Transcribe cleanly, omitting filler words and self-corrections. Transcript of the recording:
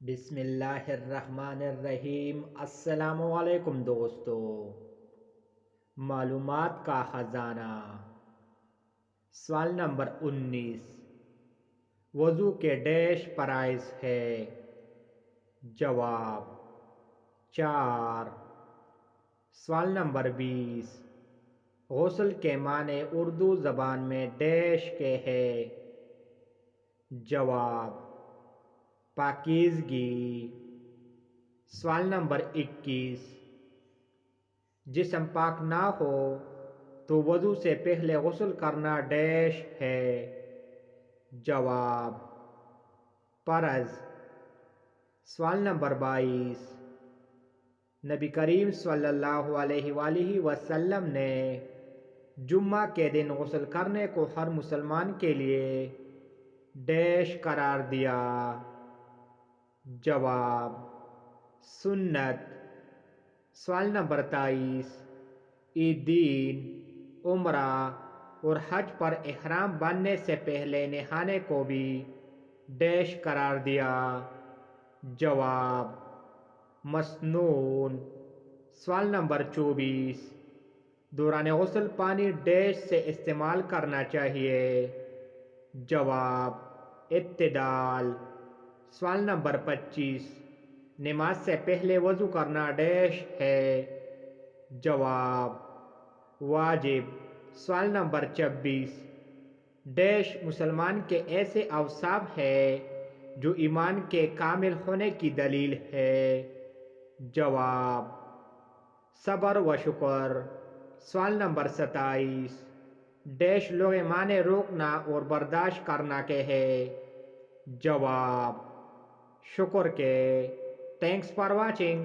بسم اللہ الرحمن الرحیم۔ السلام علیکم دوستو۔ معلومات کا خزانہ۔ سوال نمبر 19، وضو کے ڈیش فرائض ہے؟ جواب 4۔ سوال نمبر 20، غسل کے معنی اردو زبان میں ڈیش کے ہے؟ جواب پاکیزگی۔ سوال نمبر 21، جسم پاک نہ ہو تو وضو سے پہلے غسل کرنا ڈیش ہے؟ جواب فرض۔ سوال نمبر 22، نبی کریم صلی اللہ علیہ وآلہ وسلم نے جمعہ کے دن غسل کرنے کو ہر مسلمان کے لیے ڈیش قرار دیا؟ جواب سنت۔ سوال نمبر 23، عیدین، عمرہ اور حج پر احرام باندھنے سے پہلے نہانے کو بھی ڈیش قرار دیا؟ جواب مسنون۔ سوال نمبر 24، دوران غسل پانی ڈیش سے استعمال کرنا چاہیے؟ جواب اعتدال۔ سوال نمبر 25، نماز سے پہلے وضو کرنا ڈیش ہے؟ جواب واجب۔ سوال نمبر 26، ڈیش مسلمان کے ایسے اوصاف ہے جو ایمان کے کامل ہونے کی دلیل ہے؟ جواب صبر و شکر۔ سوال نمبر 27، ڈیش لغوی معنی روکنا اور برداشت کرنا کے ہے؟ جواب شکر کے۔ Thanks for watching.